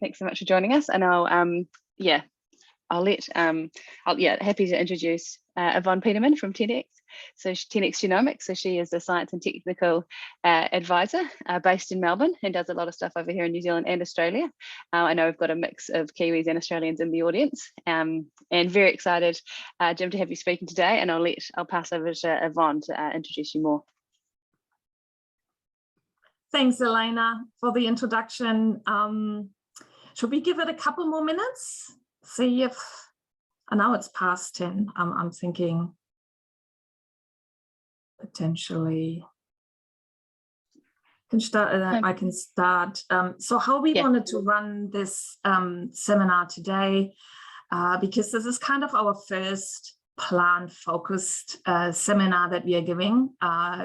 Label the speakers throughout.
Speaker 1: Thanks so much for joining us. And happy to introduce Yvonne Peterman from 10x. So 10x Genomics. So she is a science and technical advisor based in Melbourne and does a lot of stuff over here in New Zealand and Australia. I know we've got a mix of Kiwis and Australians in the audience, and very excited, Jim, to have you speaking today. And I'll pass over to Yvonne to introduce you more.
Speaker 2: Thanks, Elena, for the introduction. Should we give it a couple more minutes? See if, now it's past 10. I'm thinking potentially I can start. So how we wanted to run this seminar today, because this is kind of our first plant-focused seminar that we are giving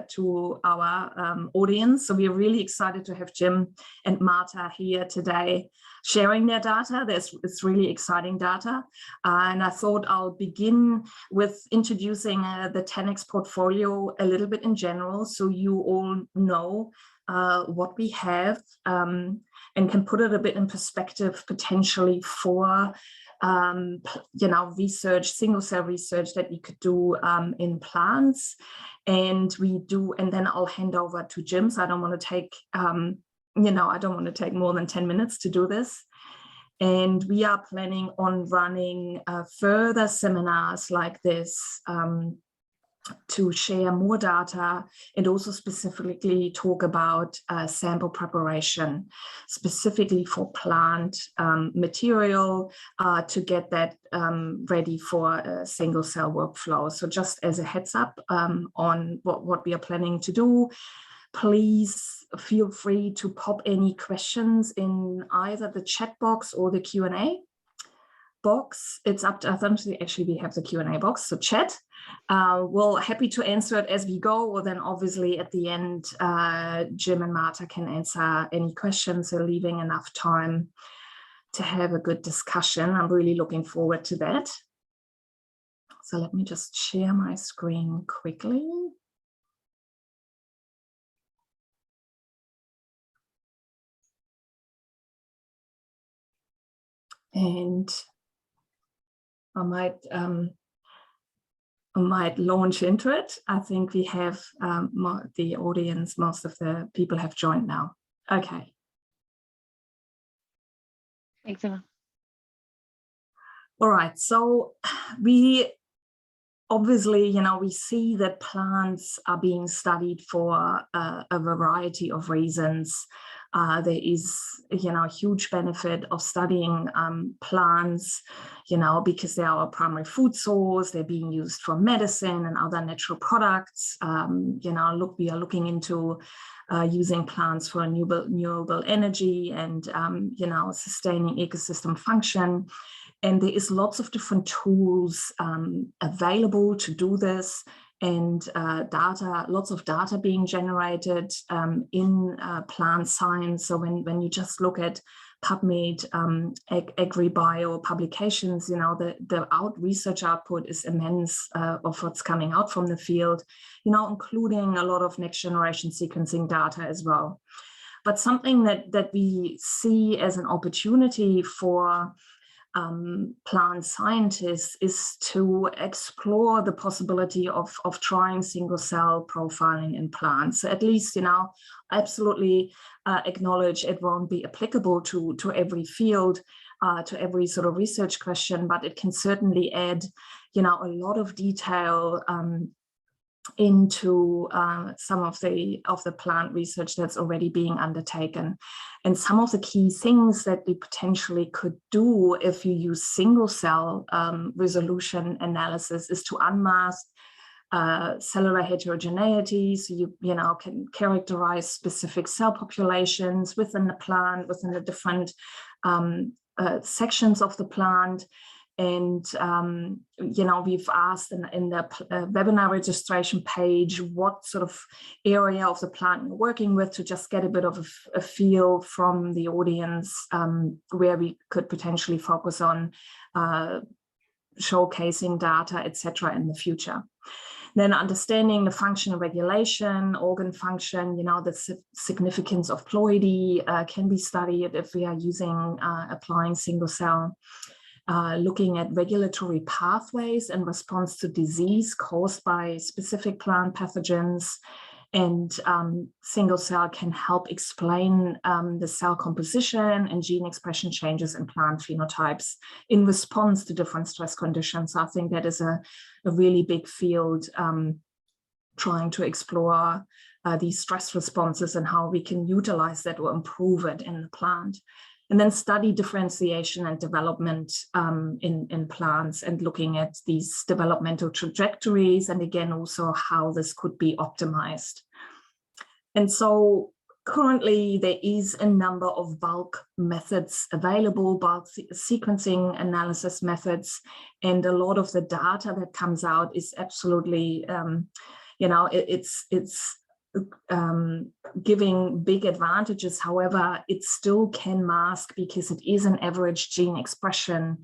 Speaker 2: to our audience. So we are really excited to have Jim and Marta here today sharing their data. It's really exciting data. And I thought I'll begin with introducing the 10x portfolio a little bit in general, so you all know what we have and can put it a bit in perspective potentially for research, single cell research that we could do in plants. And then I'll hand over to Jim. So I don't want to take, I don't want to take more than 10 minutes to do this. And we are planning on running further seminars like this to share more data and also specifically talk about sample preparation, specifically for plant material to get that ready for a single cell workflow. So just as a heads up on what we are planning to do, please feel free to pop any questions in either the chat box or the Q&A box. It's up to us. Actually, we have the Q&A box, so chat. We're happy to answer it as we go, or then obviously at the end, Jim and Marta can answer any questions, so leaving enough time to have a good discussion. I'm really looking forward to that. So let me just share my screen quickly. And I might launch into it. I think we have the audience, most of the people have joined now. Okay.
Speaker 1: Thanks, Emma.
Speaker 2: All right, so we obviously, we see that plants are being studied for a variety of reasons. There is, a huge benefit of studying plants, because they are a primary food source. They're being used for medicine and other natural products. We are looking into using plants for renewable energy and, sustaining ecosystem function. And there is lots of different tools available to do this, and lots of data being generated in plant science. So when you just look at PubMed, AgriBio publications, the research output is immense of what's coming out from the field, including a lot of next generation sequencing data as well. But something that we see as an opportunity for plant scientists is to explore the possibility of trying single cell profiling in plants. So at least, absolutely acknowledge it won't be applicable to every field, to every sort of research question, but it can certainly add, a lot of detail into some of the plant research that's already being undertaken. And some of the key things that we potentially could do if you use single cell resolution analysis is to unmask cellular heterogeneity. So you can characterize specific cell populations within the plant, within the different sections of the plant. And, we've asked in the webinar registration page what sort of area of the plant we're working with, to just get a bit of a feel from the audience where we could potentially focus on showcasing data, etc. in the future. Then understanding the function regulation, organ function, the significance of ploidy can be studied if we are applying single cell. Looking at regulatory pathways in response to disease caused by specific plant pathogens. And single cell can help explain the cell composition and gene expression changes in plant phenotypes in response to different stress conditions. So I think that is a really big field, trying to explore these stress responses and how we can utilize that or improve it in the plant. And then study differentiation and development in plants, and looking at these developmental trajectories, and again also how this could be optimized. And so currently there is a number of bulk methods available, bulk sequencing analysis methods, and a lot of the data that comes out is absolutely, it's giving big advantages. However, it still can mask, because it is an average gene expression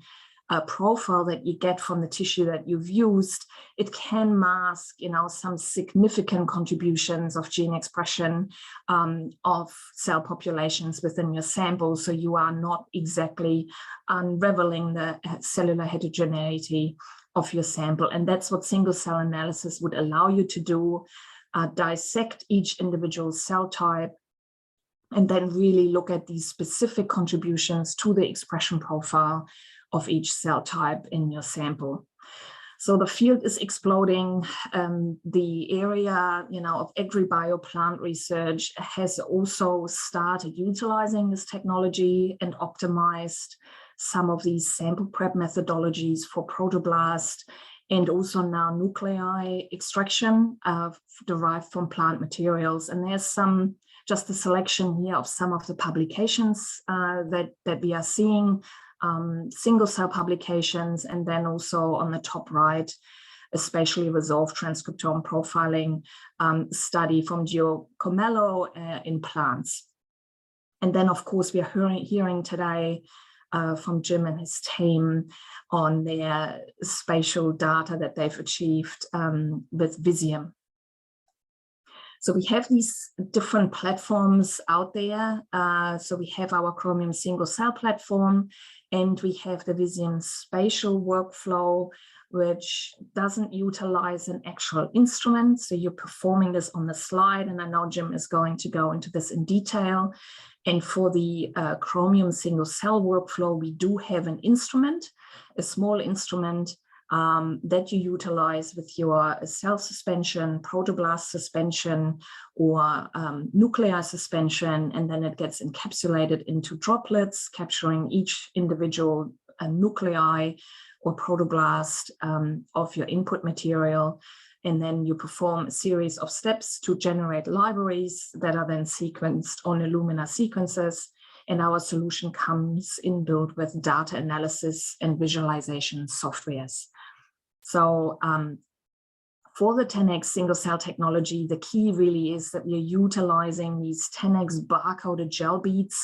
Speaker 2: profile that you get from the tissue that you've used. It can mask, some significant contributions of gene expression of cell populations within your sample. So you are not exactly unraveling the cellular heterogeneity of your sample. And that's what single cell analysis would allow you to do. Dissect each individual cell type, and then really look at these specific contributions to the expression profile of each cell type in your sample. So the field is exploding. The area, of agribio plant research has also started utilizing this technology and optimized some of these sample prep methodologies for protoblast, and also now nuclei extraction derived from plant materials. And there's just a selection here of some of the publications that we are seeing, single cell publications, and then also on the top right, a spatially resolved transcriptome profiling study from Gio Comello in plants. And then, of course, we are hearing today from Jim and his team on their spatial data that they've achieved with Visium. So we have these different platforms out there. So we have our Chromium single cell platform, and we have the Visium spatial workflow, which doesn't utilize an actual instrument. So you're performing this on the slide, and I know Jim is going to go into this in detail. And for the Chromium single cell workflow, we do have an instrument, a small instrument that you utilize with your cell suspension, protoblast suspension, or nuclei suspension, and then it gets encapsulated into droplets, capturing each individual nuclei or protoblast of your input material. And then you perform a series of steps to generate libraries that are then sequenced on Illumina sequences. And our solution comes inbuilt with data analysis and visualization softwares. So for the 10x single cell technology, the key really is that we're utilizing these 10x barcoded gel beads.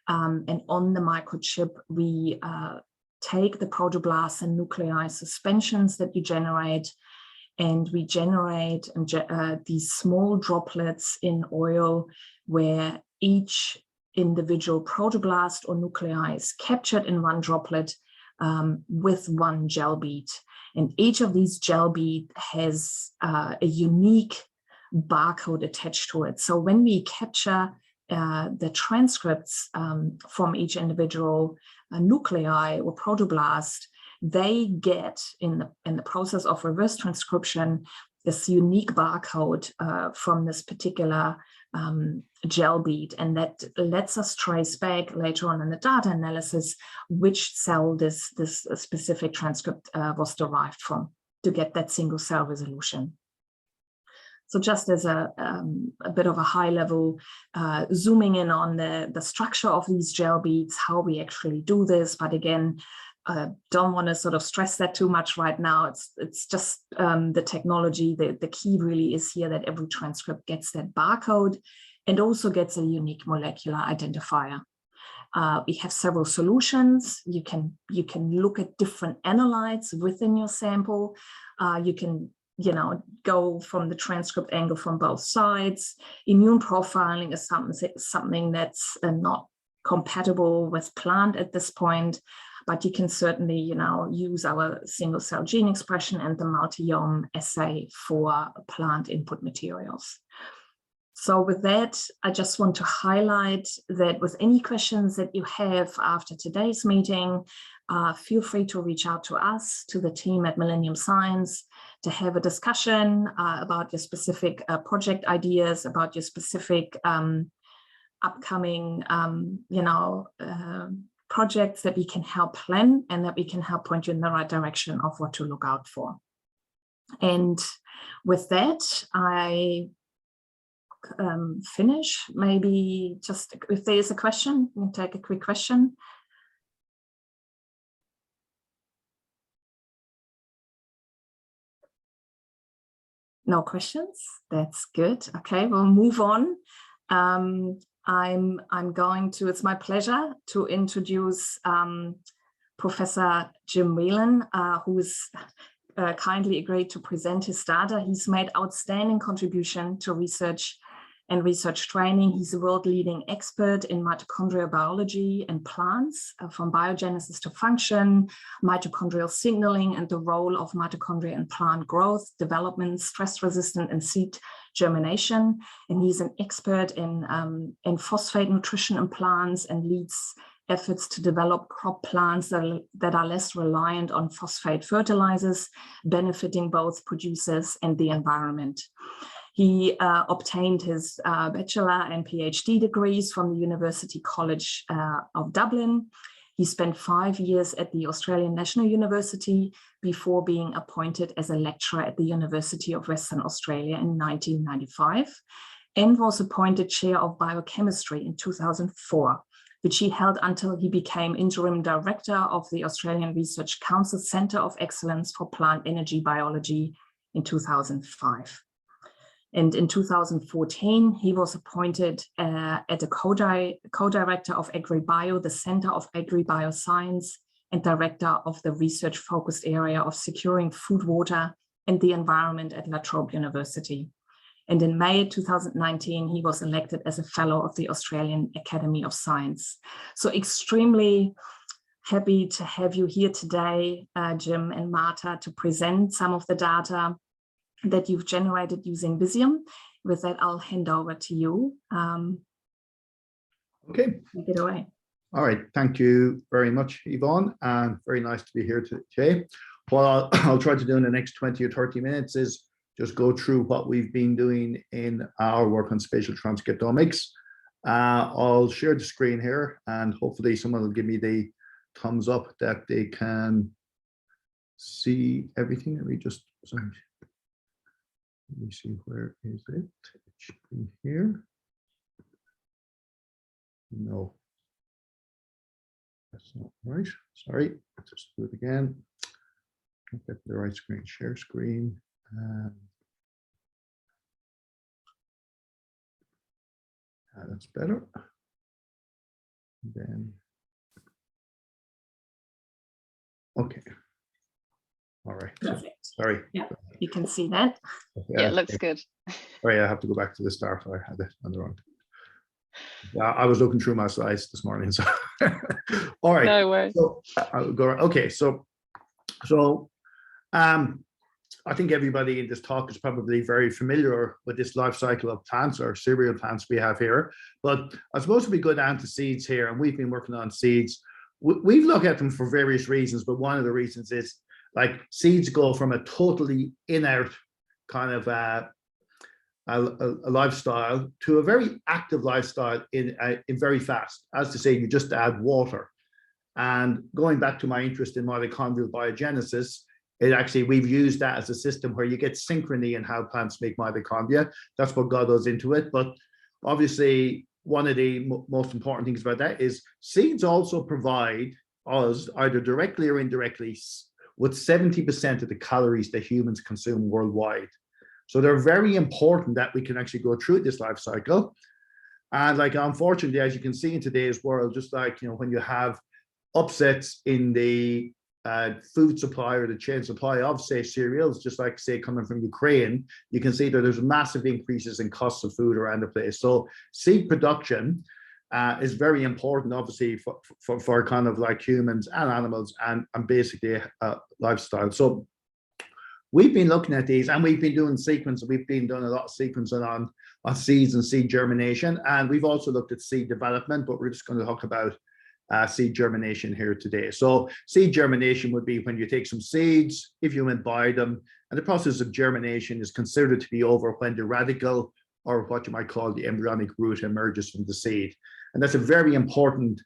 Speaker 2: And on the microchip, we take the protoblasts and nuclei suspensions that you generate, and we generate these small droplets in oil where each individual protoblast or nuclei is captured in one droplet with one gel bead. And each of these gel beads has a unique barcode attached to it. So when we capture the transcripts from each individual nuclei or protoblast, they get in the process of reverse transcription this unique barcode from this particular gel bead, and that lets us trace back later on in the data analysis which cell this specific transcript was derived from to get that single cell resolution. So just as a bit of a high level, zooming in on the structure of these gel beads, how we actually do this, but again, don't want to sort of stress that too much right now. It's just the technology. The key really is here that every transcript gets that barcode and also gets a unique molecular identifier. We have several solutions. You can look at different analytes within your sample. You can go from the transcript angle from both sides. Immune profiling is something that's not compatible with plant at this point, but you can certainly, use our single cell gene expression and the multi-omic assay for plant input materials. So with that, I just want to highlight that with any questions that you have after today's meeting, feel free to reach out to us, to the team at Millennium Science, to have a discussion about your specific project ideas, about your specific upcoming, projects that we can help plan and that we can help point you in the right direction of what to look out for. And with that, I finish. Maybe just if there is a question, we can take a quick question. No questions? That's good. Okay, we'll move on. I'm going to, it's my pleasure to introduce Professor Jim Whelan, who's kindly agreed to present his data. He's made outstanding contribution to research and research training. He's a world-leading expert in mitochondrial biology and plants, from biogenesis to function, mitochondrial signaling, and the role of mitochondria in plant growth, development, stress-resistant, and seed germination. And he's an expert in phosphate nutrition in plants and leads efforts to develop crop plants that are less reliant on phosphate fertilizers, benefiting both producers and the environment. He obtained his bachelor and PhD degrees from the University College of Dublin. He spent 5 years at the Australian National University before being appointed as a lecturer at the University of Western Australia in 1995, and was appointed chair of biochemistry in 2004, which he held until he became interim director of the Australian Research Council Centre of Excellence for Plant Energy Biology in 2005. And in 2014, he was appointed as a co-director of AgriBio, the Center of AgriBioscience, and director of the research-focused area of securing food, water, and the environment at La Trobe University. And in May 2019, he was elected as a fellow of the Australian Academy of Science. So extremely happy to have you here today, Jim and Marta, to present some of the data that you've generated using Visium. With that, I'll hand over to you.
Speaker 3: Okay.
Speaker 2: Take it away.
Speaker 3: All right. Thank you very much, Yvonne, and very nice to be here today. What I'll try to do in the next 20 or 30 minutes is just go through what we've been doing in our work on spatial transcriptomics. I'll share the screen here, and hopefully someone will give me the thumbs up that they can see everything. Let me just, sorry. Let me see, where is it? It should be here. No, that's not right. Sorry, let's just do it again. Get the right screen, share screen. That's better. Then, okay. All right.
Speaker 2: Perfect.
Speaker 3: Sorry.
Speaker 2: Yeah, you can see that.
Speaker 1: Yeah, it looks good.
Speaker 3: Sorry, I have to go back to the start. I had it on the wrong. Yeah, I was looking through my slides this morning. So, all right.
Speaker 1: No worries.
Speaker 3: So I'll go. Okay. So, I think everybody in this talk is probably very familiar with this life cycle of plants or cereal plants we have here. But I suppose if we go down to seeds here, and we've been working on seeds, we've looked at them for various reasons. But one of the reasons is, like, seeds go from a totally inert kind of a lifestyle to a very active lifestyle in very fast. As to say, you just add water. And going back to my interest in mitochondrial biogenesis, we've used that as a system where you get synchrony in how plants make mitochondria. That's what got us into it. But obviously, one of the most important things about that is seeds also provide us, either directly or indirectly, with 70% of the calories that humans consume worldwide. So they're very important that we can actually go through this life cycle. And like, unfortunately, as you can see in today's world, just like, when you have upsets in the food supply or the chain supply of, say, cereals, just like, say, coming from Ukraine, you can see that there's massive increases in costs of food around the place. So seed production is very important, obviously, for kind of like humans and animals and basically lifestyle. So we've been looking at these, and we've been doing sequencing. We've been doing a lot of sequencing on seeds and seed germination, and we've also looked at seed development, but we're just going to talk about seed germination here today. So seed germination would be when you take some seeds, if you imbibe them, and the process of germination is considered to be over when the radicle, or what you might call the embryonic root, emerges from the seed. And that's a very important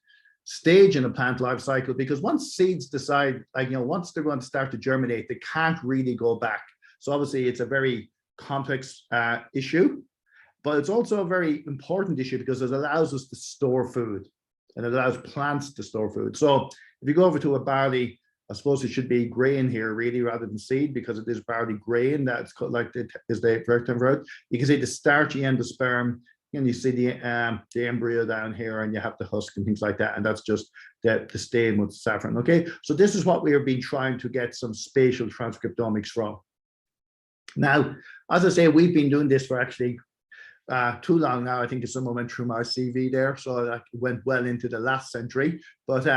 Speaker 3: stage in a plant life cycle, because once seeds decide, like, you know, once they're going to start to germinate, they can't really go back. So obviously it's a very complex issue, but it's also a very important issue because it allows us to store food, and it allows plants to store food. So if you go over to a barley, I suppose it should be grain here really rather than seed, because it is barley grain. That's like is the correct term for it. You can see the starchy endosperm, and you see the embryo down here, and you have the husk and things like that, and that's just the stain with saffron. Okay, so this is what we have been trying to get some spatial transcriptomics from. Now, as I say, we've been doing this for actually too long now. I think someone went through my CV there, so that went well into the last century. But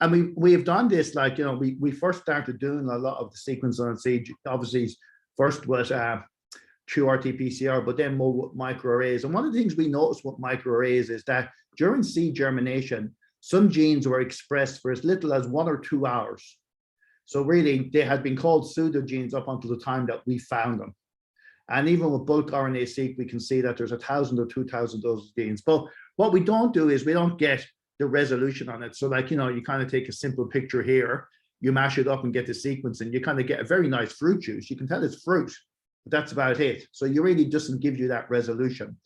Speaker 3: and we have done this, like, you know, we first started doing a lot of the sequencing on seed. Obviously, first was through RT-PCR, but then more with microarrays. And one of the things we noticed with microarrays is that during seed germination, some genes were expressed for as little as 1 or 2 hours. So really, they had been called pseudogenes up until the time that we found them. And even with bulk RNA-seq, we can see that there's 1,000 or 2,000 of those genes. But what we don't do is we don't get the resolution on it. So, like, you know, you kind of take a simple picture here, you mash it up and get the sequence, and you kind of get a very nice fruit juice. You can tell it's fruit, but that's about it. So you really doesn't give you that resolution.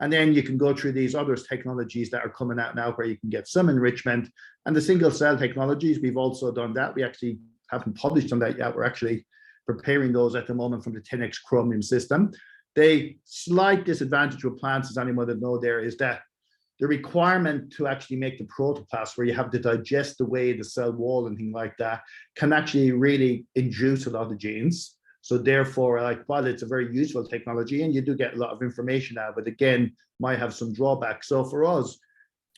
Speaker 3: And then you can go through these other technologies that are coming out now where you can get some enrichment. And the single cell technologies, we've also done that. We actually haven't published on that yet. We're actually preparing those at the moment from the 10x Chromium system. The slight disadvantage with plants, as anyone would know there, is that the requirement to actually make the protoplast, where you have to digest away the cell wall and things like that, can actually really induce a lot of genes. So therefore, like, while it's a very useful technology and you do get a lot of information out, but again, might have some drawbacks. So for us,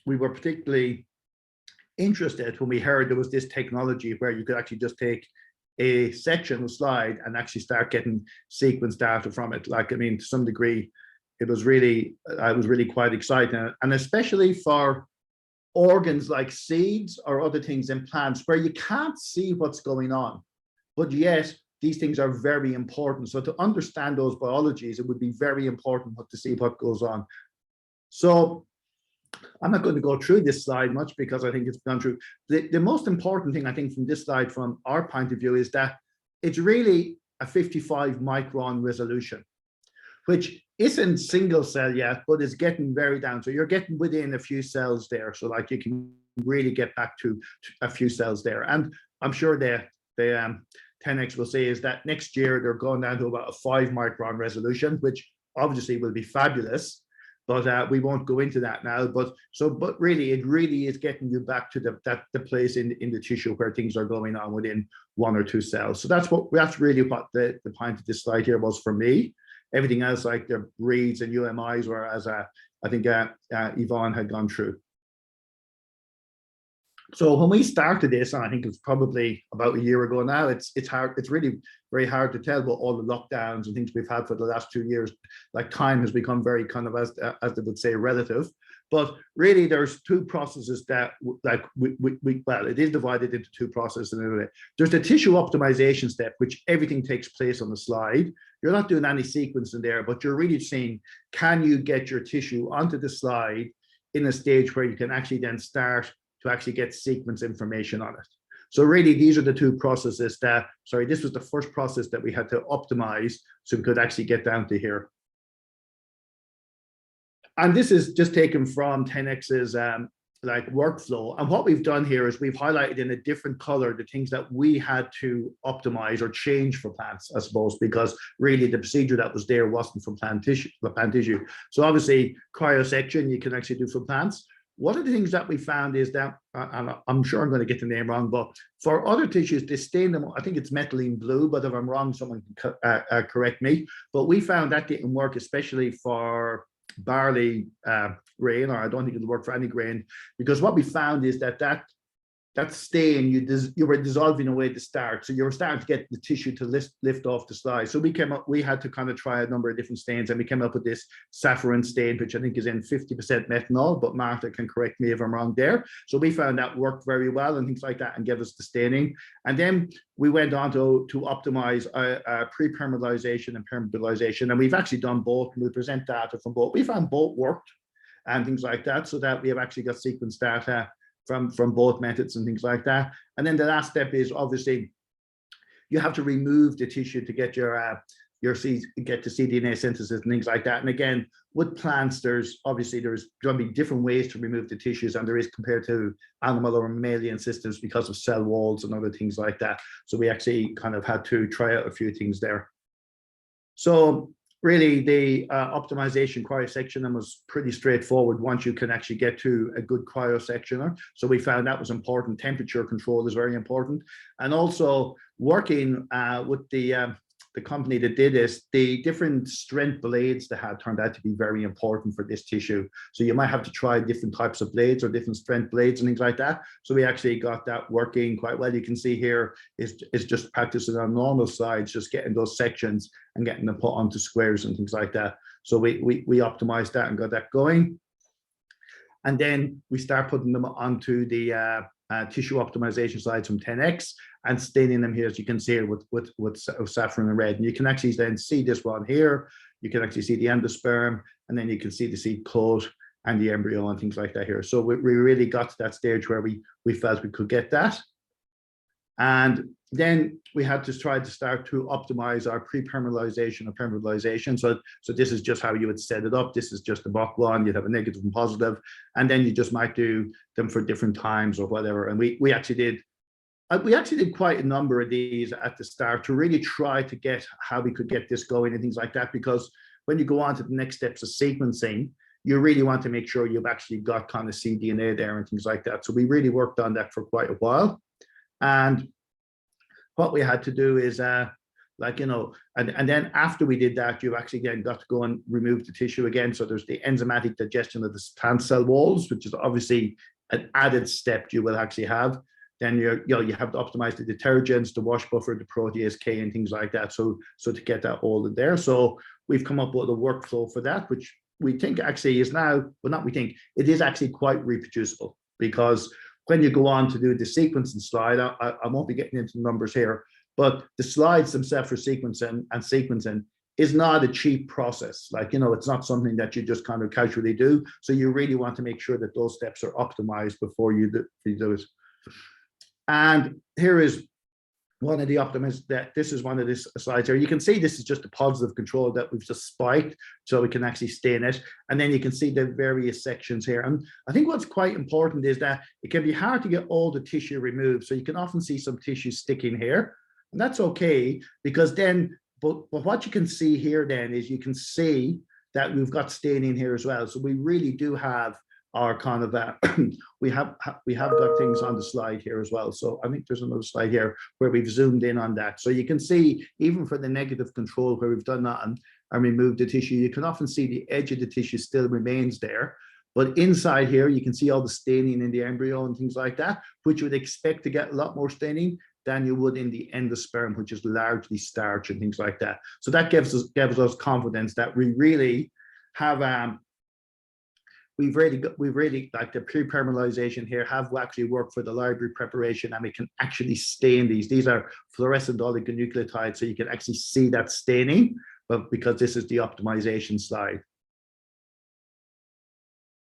Speaker 3: we were particularly interested when we heard there was this technology where you could actually just take a section of slide and actually start getting sequence data from it. Like, I mean, to some degree, it was really quite exciting, and especially for organs like seeds or other things in plants where you can't see what's going on, but yet these things are very important. So to understand those biologies, it would be very important to see what goes on. So I'm not going to go through this slide much because I think it's gone through. The most important thing, I think, from this slide from our point of view is that it's really a 55 micron resolution, which isn't single cell yet, but is getting very down. So you're getting within a few cells there. So like you can really get back to a few cells there. And I'm sure the 10x will say is that next year they're going down to about a 5 micron resolution, which obviously will be fabulous. But we won't go into that now. But really, it really is getting you back to the place in the tissue where things are going on within 1 or 2 cells. So that's really what the point of this slide here was for me. Everything else, like the reads and UMIs, were, as I think Yvonne had gone through. So when we started this, and I think it's probably about a year ago now, it's hard. It's really very hard to tell about all the lockdowns and things we've had for the last 2 years. Like, time has become very kind of, as they would say, relative. But really, there's 2 processes that, like, well, it is divided into 2 processes. There's the tissue optimization step, which everything takes place on the slide. You're not doing any sequencing there, but you're really seeing, can you get your tissue onto the slide in a stage where you can actually then start to actually get sequence information on it. So really, these are the 2 processes that, sorry, this was the first process that we had to optimize so we could actually get down to here. And this is just taken from 10x's like workflow. And what we've done here is we've highlighted in a different color the things that we had to optimize or change for plants, I suppose, because really the procedure that was there wasn't for plant tissue. So obviously, cryosection you can actually do for plants. one of the things that we found is that, and I'm sure I'm going to get the name wrong, but for other tissues, they stain them, I think it's methylene blue, but if I'm wrong, someone can correct me. But we found that didn't work, especially for barley grain, or I don't think it'll work for any grain, because what we found is that stain, you were dissolving away the starch, so you were starting to get the tissue to lift off the slide. So we had to kind of try a number of different stains, and we came up with this saffron stain, which I think is in 50% methanol, but Martha can correct me if I'm wrong there. So we found that worked very well and things like that, and gave us the staining. And then we went on to optimize pre-permeabilization and permeabilization, and we've actually done both, and we'll present data from both. We found both worked and things like that, so that we have actually got sequence data from both methods and things like that. And then the last step is obviously you have to remove the tissue to get your cDNA synthesis and things like that. And again, with plants, there's going to be different ways to remove the tissues, and there is compared to animal or mammalian systems because of cell walls and other things like that. So we actually kind of had to try out a few things there. So really, the optimization cryosection was pretty straightforward once you can actually get to a good cryosectioner. So we found that was important. Temperature control is very important. And also working with the company that did this, the different strength blades they had turned out to be very important for this tissue. So you might have to try different types of blades or different strength blades and things like that. So we actually got that working quite well. You can see here is just practicing on normal slides, just getting those sections and getting them put onto squares and things like that. So we optimized that and got that going. And then we start putting them onto the tissue optimization slides from 10x and staining them here, as you can see here with saffron and red. And you can actually then see this one here. You can actually see the endosperm, and then you can see the seed coat and the embryo and things like that here. So we really got to that stage where we felt we could get that. And then we had to try to start to optimize our pre-permeabilization and permeabilization. So this is just how you would set it up. This is just a block one. You'd have a negative and positive, and then you just might do them for different times or whatever. And we actually did quite a number of these at the start to really try to get how we could get this going and things like that. Because when you go on to the next steps of sequencing, you really want to make sure you've actually got kind of cDNA there and things like that. So we really worked on that for quite a while. And what we had to do is and then after we did that, you've actually again got to go and remove the tissue again. So there's the enzymatic digestion of the plant cell walls, which is obviously an added step you will actually have. Then you have to optimize the detergents, the wash buffer, the protease K and things like that. So to get that all in there. So we've come up with a workflow for that, which we think actually is now, well, not we think, it is actually quite reproducible, because when you go on to do the sequencing slide, I won't be getting into the numbers here, but the slides themselves for sequencing is not a cheap process. It's not something that you just kind of casually do. So you really want to make sure that those steps are optimized before you do it. And here is one of the this is one of the slides here. You can see this is just a positive control that we've just spiked, so we can actually stain it. And then you can see the various sections here. And I think what's quite important is that it can be hard to get all the tissue removed. So you can often see some tissue sticking here, and that's okay, because then, but what you can see here then is you can see that we've got staining here as well. So we really do have our kind of we have got things on the slide here as well. So I think there's another slide here where we've zoomed in on that. So you can see even for the negative control where we've done that and removed the tissue, you can often see the edge of the tissue still remains there. But inside here, you can see all the staining in the embryo and things like that, which you would expect to get a lot more staining than you would in the endosperm, which is largely starch and things like that. So that gives us confidence that we really have we've really like the pre-permeabilization here have actually worked for the library preparation, and we can actually stain these. These are fluorescent oligonucleotides, so you can actually see that staining, but because this is the optimization slide.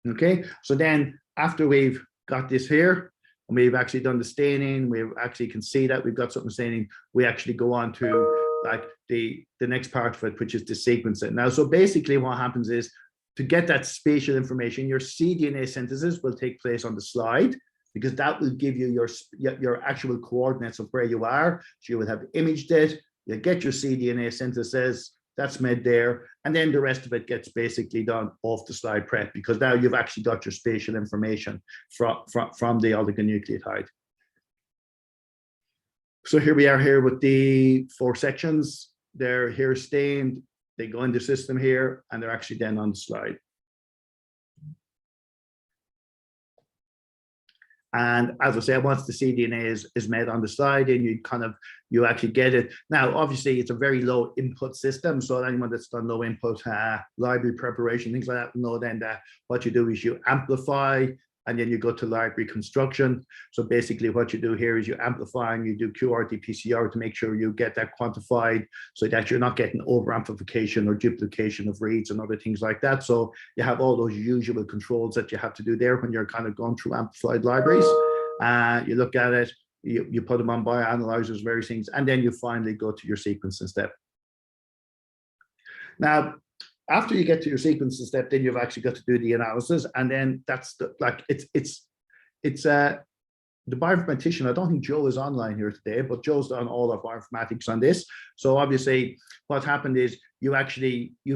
Speaker 3: Okay, so then after we've got this here, and we've actually done the staining, we actually can see that we've got something staining, we actually go on to like the next part of it, which is the sequencing. Now, so basically what happens is, to get that spatial information, your cDNA synthesis will take place on the slide, because that will give you your actual coordinates of where you are. So you will have imaged it, you'll get your cDNA synthesis, That's made there. And then the rest of it gets basically done off the slide prep, because now you've actually got your spatial information from the oligonucleotide. So here we are here with the 4 sections. They're here stained, they go in the system here, and they're actually then on the slide. And as I say, once the cDNA is made on the slide, and you actually get it. Now, obviously, it's a very low input system. So anyone that's done low input library preparation, things like that, will know then that what you do is you amplify, and then you go to library construction. So basically what you do here is you amplify and you do QRT-PCR to make sure you get that quantified, so that you're not getting over amplification or duplication of reads and other things like that. So you have all those usual controls that you have to do there when you're kind of going through amplified libraries. You look at it, you put them on bioanalyzers, various things, and then you finally go to your sequencing step. Now, after you get to your sequencing step, then you've actually got to do the analysis, and then that's the bioinformatician. I don't think Joe is online here today, but Joe's done all of bioinformatics on this. So obviously, what happened is you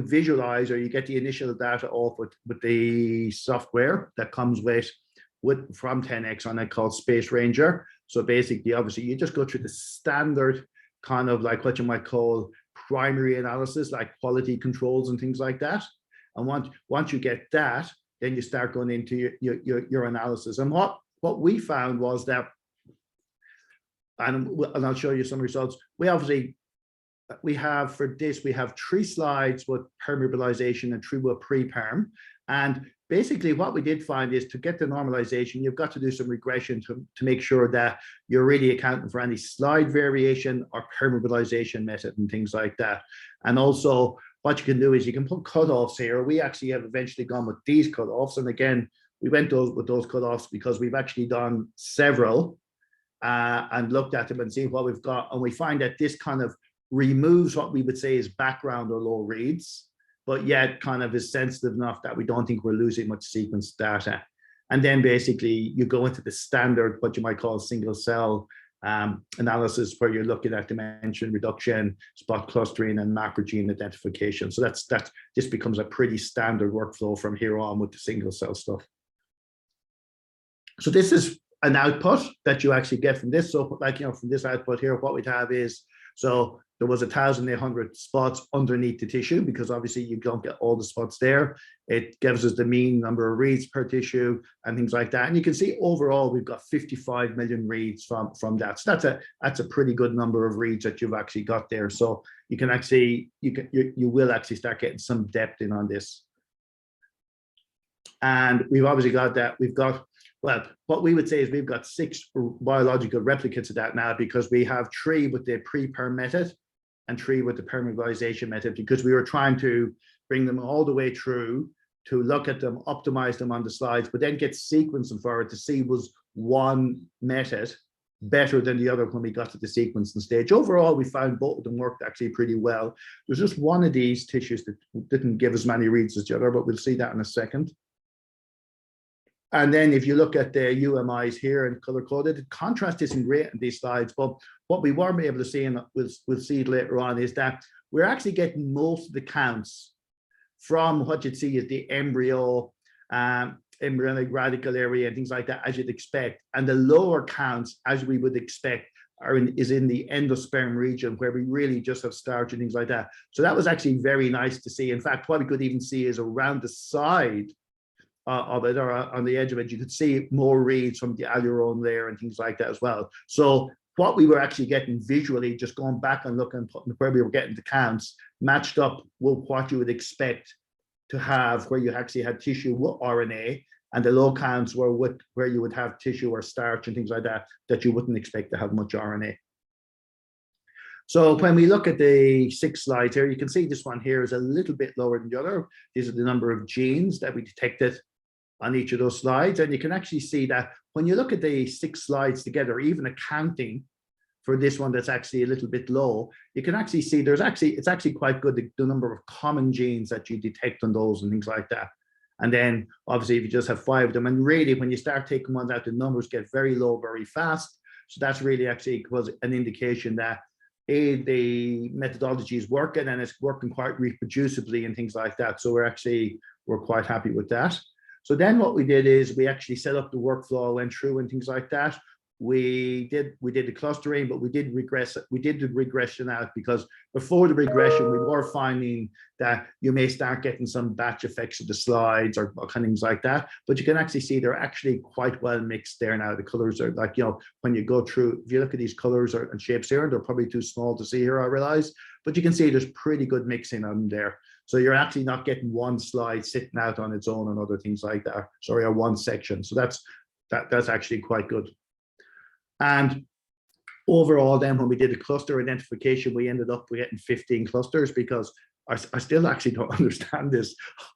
Speaker 3: visualize, or you get the initial data off with the software that comes from 10x on it called Space Ranger. So basically, obviously, you just go through the standard kind of like what you might call primary analysis, like quality controls and things like that. And once you get that, then you start going into your analysis. And what we found was that, and I'll show you some results. We have 3 slides with permeabilization and 3 with pre-perm. And basically what we did find is, to get the normalization, you've got to do some regression to make sure that you're really accounting for any slide variation or permeabilization method and things like that. And also what you can do is you can put cutoffs here. We actually have eventually gone with these cutoffs. And again, we went with those cutoffs because we've actually done several and looked at them and seen what we've got. And we find that this kind of removes what we would say is background or low reads, but yet kind of is sensitive enough that we don't think we're losing much sequence data. And then basically you go into the standard, what you might call single cell analysis, where you're looking at dimension reduction, spot clustering, and macrogene identification. So this becomes a pretty standard workflow from here on with the single cell stuff. So this is an output that you actually get from this. So from this output here, what we'd have is, so there was 1,800 spots underneath the tissue, because obviously you don't get all the spots there. It gives us the mean number of reads per tissue and things like that. And you can see overall we've got 55 million reads from that. So that's a pretty good number of reads that you've actually got there. So you can actually you will actually start getting some depth in on this. And we've obviously got that. Well, what we would say is we've got 6 biological replicates of that now, because we have 3 with the pre-perm method and 3 with the permeabilization method, because we were trying to bring them all the way through to look at them, optimize them on the slides, but then get sequencing for it to see was one method better than the other when we got to the sequencing stage. Overall, we found both of them worked actually pretty well. There's just one of these tissues that didn't give as many reads as the other, but we'll see that in a second. And then if you look at the UMIs here and color coded, the contrast isn't great in these slides, but what we weren't able to see, and we'll see it later on, is that we're actually getting most of the counts from what you'd see as the embryonic radical area and things like that, as you'd expect. And the lower counts, as we would expect, is in the endosperm region, where we really just have starch and things like that. So that was actually very nice to see. In fact, what we could even see is around the side of it, or on the edge of it, you could see more reads from the alurone layer and things like that as well. So what we were actually getting visually, just going back and looking where we were getting the counts, matched up with what you would expect to have, where you actually had tissue with RNA, and the low counts were where you would have tissue or starch and things like that, that you wouldn't expect to have much RNA. So when we look at the 6 slides here, you can see this one here is a little bit lower than the other. These are the number of genes that we detected on each of those slides. And you can actually see that when you look at the 6 slides together, even accounting for this one that's actually a little bit low, you can actually see it's actually quite good, the number of common genes that you detect on those and things like that. And then obviously if you just have 5 of them, and really when you start taking ones out, the numbers get very low very fast. So that's really actually was an indication that the methodology is working, and it's working quite reproducibly and things like that. So we're quite happy with that. So then what we did is we actually set up the workflow, went through and things like that. We did the clustering, but we did the regression out, because before the regression, we were finding that you may start getting some batch effects of the slides or kind of things like that. But you can actually see they're actually quite well mixed there now. The colors are like, when you go through, if you look at these colors and shapes here, they're probably too small to see here, I realize, but you can see there's pretty good mixing on them there. So you're actually not getting one slide sitting out on its own and other things like that. Sorry, or one section. So that's actually quite good. And overall, then when we did the cluster identification, we ended up getting 15 clusters, because I still actually don't understand this.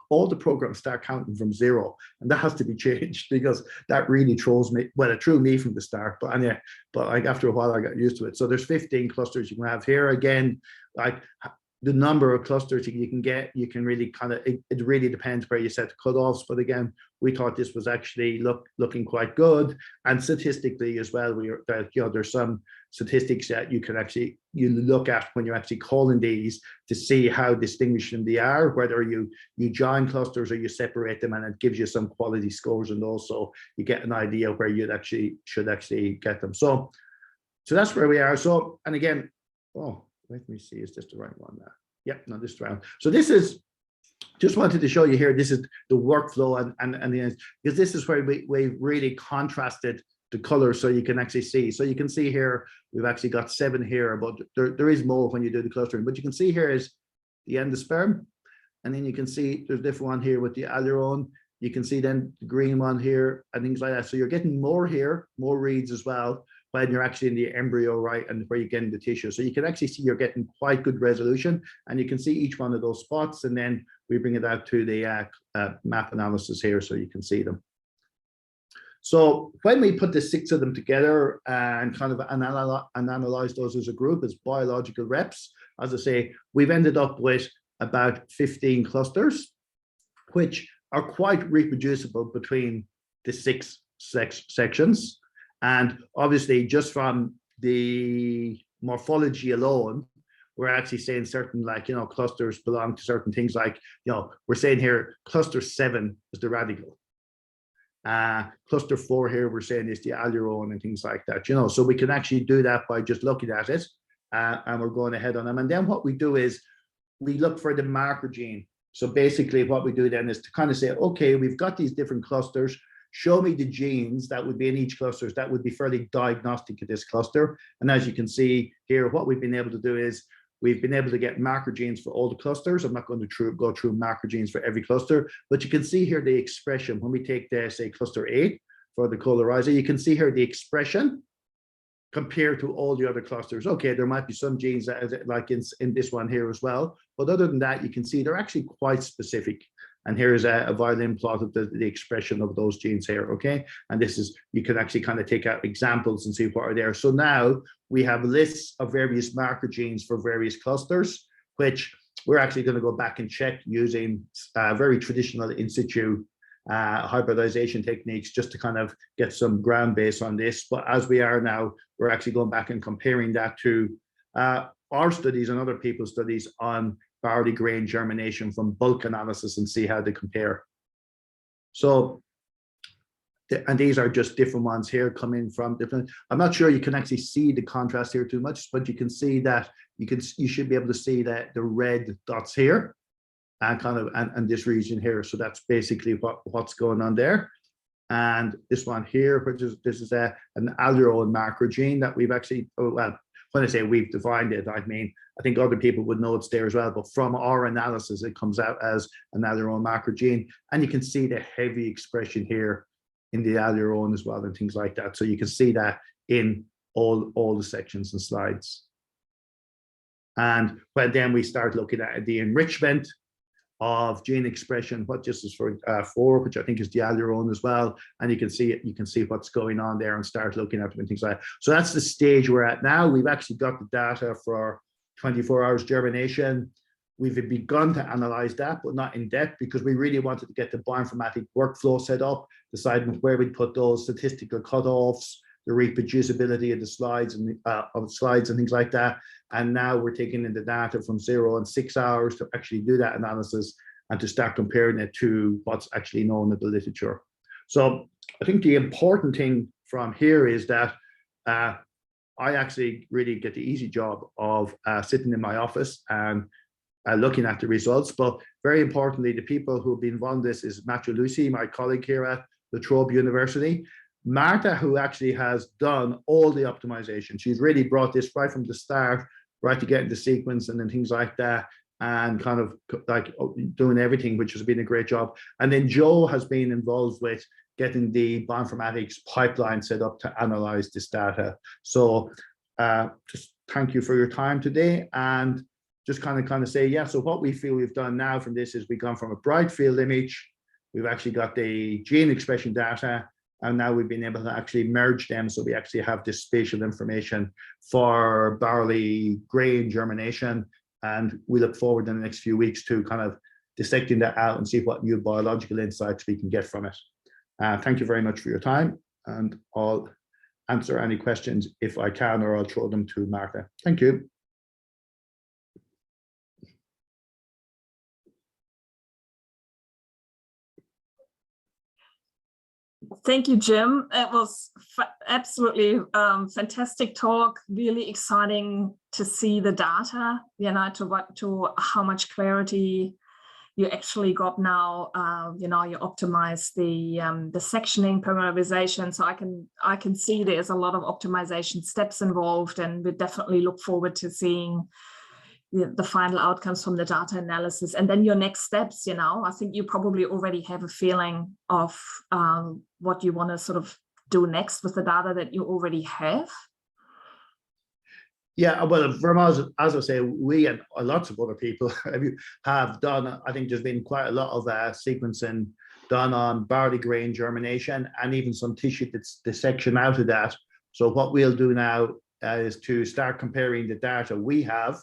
Speaker 3: All the programs start counting from 0, and that has to be changed, because that really throws me. Well, it threw me from the start, but anyway, but like after a while I got used to it. So there's 15 clusters you can have here. Again, like the number of clusters you can get, you can really kind of, it really depends where you set the cutoffs. But again, we thought this was actually looking quite good. And statistically as well, there's some statistics that you can actually, you look at when you're actually calling these to see how distinguishing they are, whether you join clusters or you separate them, and it gives you some quality scores, and also you get an idea where you'd actually should get them. So that's where we are. So, and again, let me see, is this the right one now? Yep, no, this round. So this is, just wanted to show you here, this is the workflow, and because this is where we really contrasted the colors so you can actually see. So you can see here, we've actually got 7 here, but there is more when you do the clustering. But you can see here is the endosperm, and then you can see there's a different one here with the aileron. You can see then the green one here and things like that. So you're getting more here, more reads as well, when you're actually in the embryo, right, and where you get in the tissue. So you can actually see you're getting quite good resolution, and you can see each one of those spots, and then we bring it out to the map analysis here so you can see them. So when we put the 6 of them together and kind of analyze those as a group as biological reps, as I say, we've ended up with about 15 clusters, which are quite reproducible between the 6 sections. And obviously, just from the morphology alone, we're actually saying certain, like, clusters belong to certain things, like, we're saying here, cluster 7 is the radical. Cluster 4 here, we're saying is the aileron and things like that, so we can actually do that by just looking at it, and we're going ahead on them. And then what we do is we look for the marker gene. So basically what we do then is to kind of say, okay, we've got these different clusters, show me the genes that would be in each cluster that would be fairly diagnostic of this cluster. And as you can see here, what we've been able to do is we've been able to get marker genes for all the clusters. I'm not going to go through marker genes for every cluster, but you can see here the expression. When we take the, say, cluster 8 for the colorizer, you can see here the expression compared to all the other clusters. Okay, there might be some genes that, like in this one here as well, but other than that, you can see they're actually quite specific. And here's a violin plot of the expression of those genes here, okay? And this is, you can actually kind of take out examples and see what are there. So now we have lists of various marker genes for various clusters, which we're actually going to go back and check using very traditional in situ hybridization techniques, just to kind of get some ground base on this. But as we are now, we're actually going back and comparing that to our studies and other people's studies on barley grain germination from bulk analysis, and see how they compare. So, and these are just different ones here coming from different, I'm not sure you can actually see the contrast here too much, but you can see that you should be able to see that the red dots here and kind of, and this region here. So that's basically what's going on there. And this one here, which is, this is an aileron marker gene that we've actually, well, when I say we've defined it, I mean, I think other people would know it's there as well, but from our analysis, it comes out as an aileron marker gene. And you can see the heavy expression here in the aileron as well, and things like that. So you can see that in all the sections and slides. And when then we start looking at the enrichment of gene expression, what this is for 4, which I think is the aileron as well, and you can see what's going on there and start looking at them and things like that. So that's the stage we're at now. We've actually got the data for 24 hours germination. We've begun to analyze that, but not in depth, because we really wanted to get the bioinformatic workflow set up, deciding where we'd put those statistical cutoffs, the reproducibility of the slides and things like that, And now we're taking in the data from 0 and 6 hours to actually do that analysis and to start comparing it to what's actually known in the literature. So I think the important thing from here is that I actually really get the easy job of sitting in my office and looking at the results. But very importantly, the people who have been involved in this is Matthew Lucy, my colleague here at La Trobe University. Martha, who actually has done all the optimization. She's really brought this right from the start, right to getting the sequence and then things like that, and kind of like doing everything, which has been a great job. And then Joe has been involved with getting the bioinformatics pipeline set up to analyze this data. So just thank you for your time today, and just kind of say, yeah, so what we feel we've done now from this is we've gone from a bright field image, we've actually got the gene expression data, and now we've been able to actually merge them. So we actually have this spatial information for barley grain germination. And we look forward in the next few weeks to kind of dissecting that out and see what new biological insights we can get from it. Thank you very much for your time, and I'll answer any questions if I can, or I'll throw them to Martha. Thank you.
Speaker 2: Thank you, Jim. It was absolutely fantastic talk. Really exciting to see the data. You know, to how much clarity you actually got now. You know, you optimize the sectioning, parameterization. So I can see there's a lot of optimization steps involved, and we definitely look forward to seeing the final outcomes from the data analysis. And then your next steps, you know, I think you probably already have a feeling of what you want to sort of do next with the data that you already have.
Speaker 3: Yeah, well, from us, as I say, we and lots of other people have done, I think there's been quite a lot of sequencing done on barley grain germination, and even some tissue dissection out of that. So what we'll do now is to start comparing the data we have,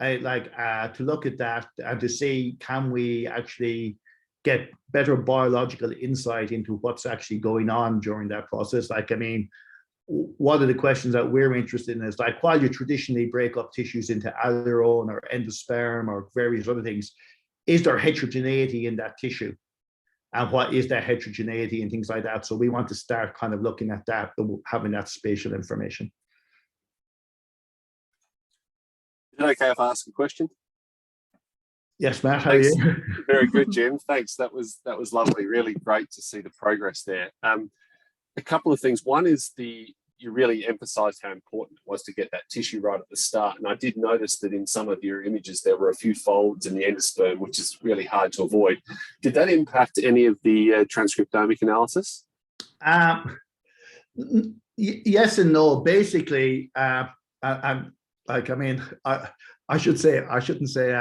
Speaker 3: to look at that and to see, can we actually get better biological insight into what's actually going on during that process. Like, I mean, one of the questions that we're interested in is, like, while you traditionally break up tissues into alderone or endosperm or various other things, is there heterogeneity in that tissue? And what is that heterogeneity and things like that? So we want to start kind of looking at that, having that spatial information.
Speaker 4: Is it okay if I ask a question?
Speaker 3: Yes, Matt, how are you?
Speaker 4: Very good, Jim. Thanks. That was lovely. Really great to see the progress there. A couple of things. One is you really emphasized how important it was to get that tissue right at the start. And I did notice that in some of your images, there were a few folds in the endosperm, which is really hard to avoid. Did that impact any of the transcriptomic analysis?
Speaker 3: Yes and no. Basically, I shouldn't say,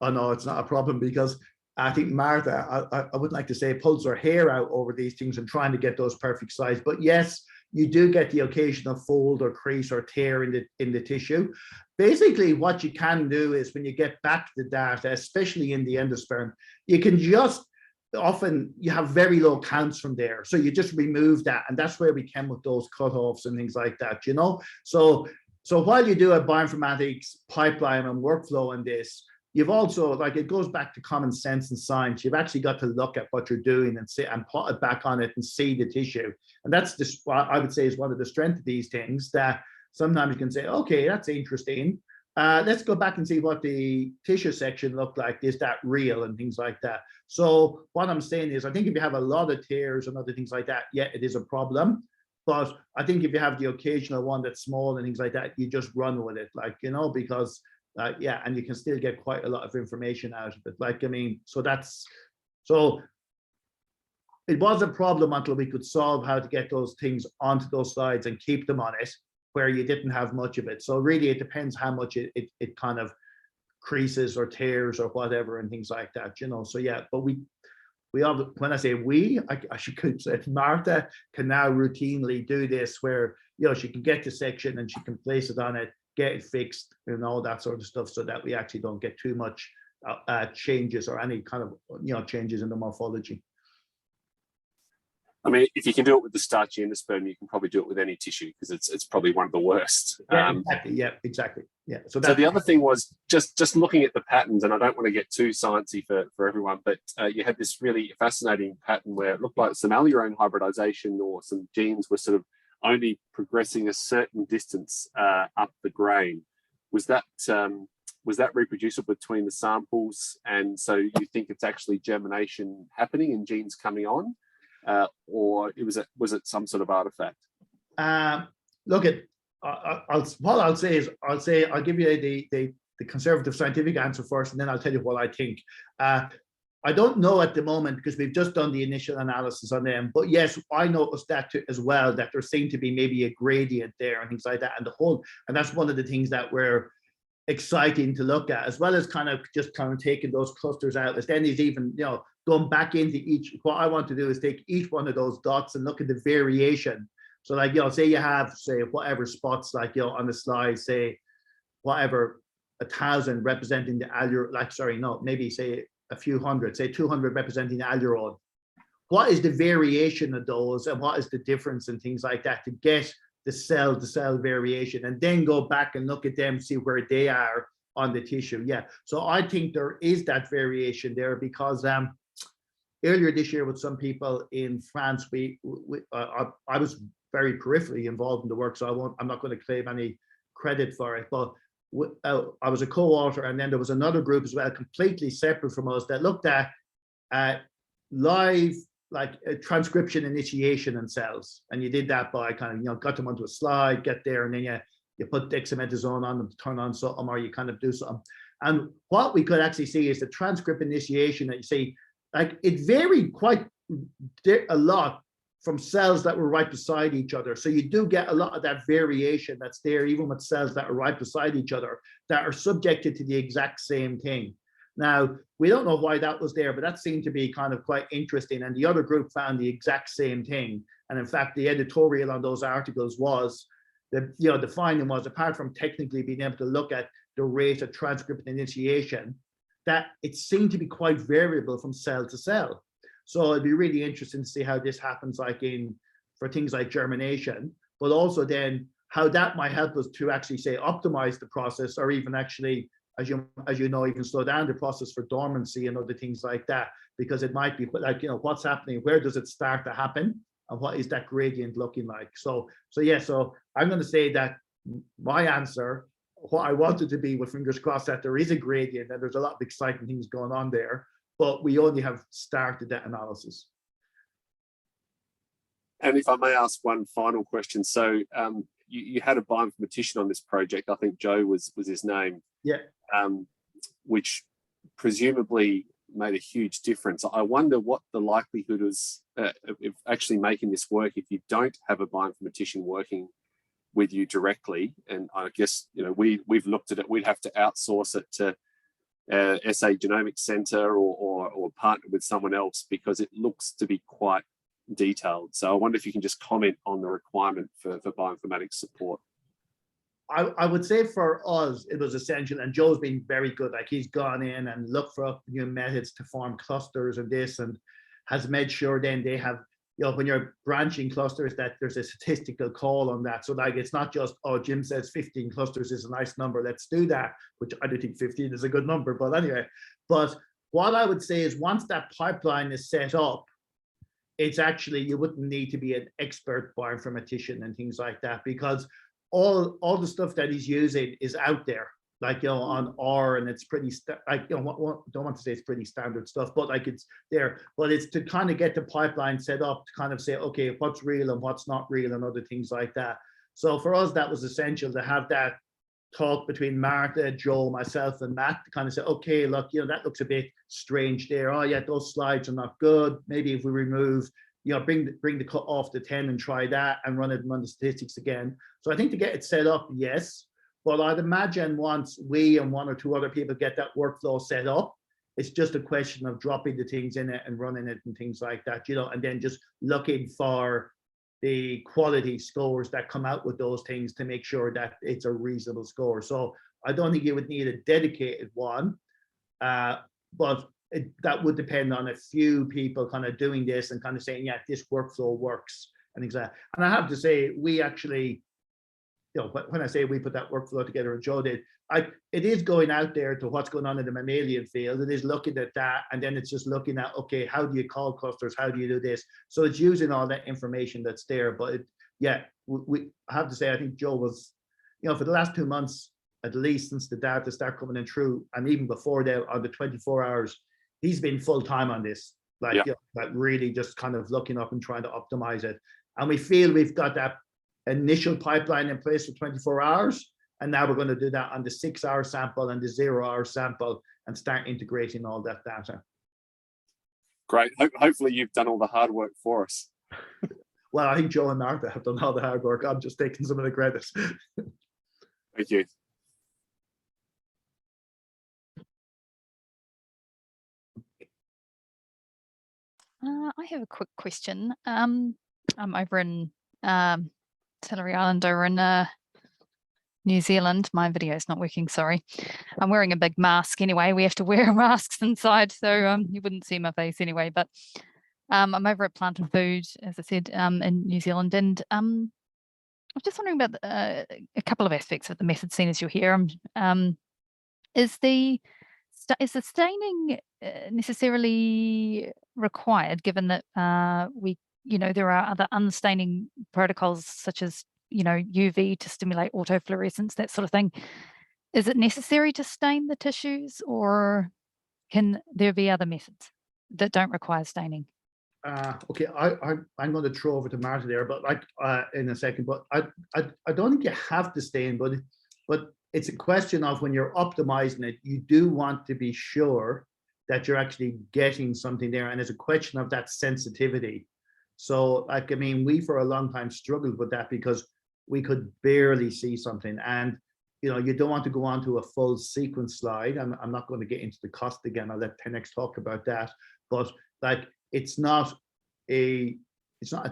Speaker 3: oh no, it's not a problem, because I think Martha, I wouldn't like to say pulls her hair out over these things and trying to get those perfect size. But yes, you do get the occasional fold or crease or tear in the tissue. Basically, what you can do is, when you get back to the data, especially in the endosperm, you can just, often you have very low counts from there. So you just remove that. And that's where we came with those cutoffs and things like that, you know? So while you do a bioinformatics pipeline and workflow in this, you've also, like, it goes back to common sense and science. You've actually got to look at what you're doing and see, and plot it back on it and see the tissue. And that's just what I would say is one of the strengths of these things, that sometimes you can say, okay, that's interesting. Let's go back and see what the tissue section looked like. Is that real? And things like that. So what I'm saying is, I think if you have a lot of tears and other things like that, yeah, it is a problem. But I think if you have the occasional one that's small and things like that, you just run with it, like, you know, because yeah, and you can still get quite a lot of information out of it. Like, I mean, so it was a problem until we could solve how to get those things onto those slides and keep them on it, where you didn't have much of it. So really, it depends how much it kind of creases or tears or whatever and things like that, you know. So yeah, but we have, when I say we, I should say Martha can now routinely do this, where, you know, she can get the section and she can place it on it, get it fixed and all that sort of stuff, so that we actually don't get too much changes or any kind of, you know, changes in the morphology.
Speaker 4: I mean, if you can do it with the starchy endosperm, you can probably do it with any tissue because it's probably one of the worst.
Speaker 3: Yeah, exactly. Yeah, exactly. Yeah. So
Speaker 4: the other thing was just looking at the patterns, and I don't want to get too sciencey for everyone, but you had this really fascinating pattern where it looked like some allurone hybridization or some genes were sort of only progressing a certain distance up the grain. Was that reproducible between the samples? And so you think it's actually germination happening and genes coming on? Or was it some sort of artifact?
Speaker 3: Look, what I'll say is I'll give you the conservative scientific answer first, and then I'll tell you what I think. I don't know at the moment because we've just done the initial analysis on them, but yes, I noticed that too, as well, that there seemed to be maybe a gradient there and things like that, and that's one of the things that we're exciting to look at, as well as kind of taking those clusters out. As then he's even, going back into each, what I want to do is take each one of those dots and look at the variation. So like, say you have, say, whatever spots, like, on the slide, say, whatever, 1,000 representing the maybe say a few hundred, say 200 representing allurone. What is the variation of those and what is the difference and things like that to get the cell variation, and then go back and look at them, see where they are on the tissue. Yeah, so I think there is that variation there because earlier this year with some people in France, I was very peripherally involved in the work, so I'm not going to claim any credit for it, but I was a co-author, and then there was another group as well, completely separate from us, that looked at live transcription initiation in cells, and you did that by kind of got them onto a slide, get there, and then you put dexamethasone on them to turn on something, or you kind of do something. And what we could actually see is the transcript initiation that you see, it varied quite a lot from cells that were right beside each other. So you do get a lot of that variation that's there, even with cells that are right beside each other, that are subjected to the exact same thing. Now, we don't know why that was there, but that seemed to be kind of quite interesting. And the other group found the exact same thing. And in fact, the editorial on those articles was that, the finding was, apart from technically being able to look at the rate of transcript initiation, that it seemed to be quite variable from cell to cell. So it'd be really interesting to see how this happens, for things like germination, but also then how that might help us to actually, say, optimize the process, or even actually, as you know, even slow down the process for dormancy and other things like that, because it might be what's happening, where does it start to happen, and what is that gradient looking like? So I'm going to say that my answer, what I wanted to be, with fingers crossed, that there is a gradient and there's a lot of exciting things going on there, but we only have started that analysis.
Speaker 4: And if I may ask one final question, so you had a bioinformatician on this project. I think Joe was his name.
Speaker 3: Yeah.
Speaker 4: Which presumably made a huge difference. I wonder what the likelihood is of actually making this work if you don't have a bioinformatician working with you directly. And I guess we've looked at it. We'd have to outsource it to SA Genomics Center or partner with someone else, because it looks to be quite detailed. So I wonder if you can just comment on the requirement for bioinformatics support.
Speaker 3: I would say for us, it was essential, and Joe's been very good. He's gone in and looked for new methods to form clusters and this, and has made sure then they have, when you're branching clusters, that there's a statistical call on that. So it's not just, Jim says 15 clusters is a nice number, let's do that, which I do think 15 is a good number, but anyway. But what I would say is, once that pipeline is set up, it's actually, you wouldn't need to be an expert bioinformatician and things like that, because all the stuff that he's using is out there, on R, and it's pretty, don't want to say it's pretty standard stuff, but it's there. But it's to kind of get the pipeline set up to kind of say, okay, what's real and what's not real and other things like that. So for us, that was essential to have that talk between Martha, Joe, myself, and Matt to kind of say, okay, look, that looks a bit strange there. Oh yeah, those slides are not good. Maybe if we remove, bring the cut off the 10 and try that and run the statistics again. So I think to get it set up, yes. But I'd imagine once we and one or two other people get that workflow set up, it's just a question of dropping the things in it and running it and things like that, and then just looking for the quality scores that come out with those things to make sure that it's a reasonable score. So I don't think you would need a dedicated one, but that would depend on a few people kind of doing this and kind of saying, yeah, this workflow works and things like that. And I have to say, we actually, you know, when I say we put that workflow together and Joe did, it is going out there to what's going on in the mammalian field. It is looking at that, and then it's just looking at, okay, how do you call clusters? How do you do this? So it's using all that information that's there. But yeah, I have to say, I think Joe was, you know, for the last 2 months, at least since the data start coming in through, and even before that, on the 24 hours, he's been full time on this, like, you know, like really just kind of looking up and trying to optimize it. And we feel we've got that initial pipeline in place for 24 hours. And now we're going to do that on the 6-hour sample and the 0-hour sample and start integrating all that data.
Speaker 4: Great. Hopefully you've done all the hard work for us.
Speaker 3: Well, I think Joe and Martha have done all the hard work. I'm just taking some of the credit.
Speaker 4: Thank you.
Speaker 5: I have a quick question. I'm over in Tillery Island, over in New Zealand. My video is not working, sorry. I'm wearing a big mask anyway. We have to wear masks inside, so you wouldn't see my face anyway. But I'm over at Plant and Food, as I said, in New Zealand, and I'm just wondering about a couple of aspects of the method seen as you're here. Is the staining necessarily required, given that there are other unstaining protocols such as UV to stimulate autofluorescence, that sort of thing? Is it necessary to stain the tissues, or can there be other methods that don't require staining?
Speaker 3: Okay, I'm going to throw over to Martha there, but in a second. But I don't think you have to stain, but it's a question of when you're optimizing it, you do want to be sure that you're actually getting something there, and it's a question of that sensitivity. So, like, I mean, we for a long time struggled with that because we could barely see something, and you don't want to go on to a full sequence slide. I'm not going to get into the cost again. I'll let 10x talk about that. But like, it's not a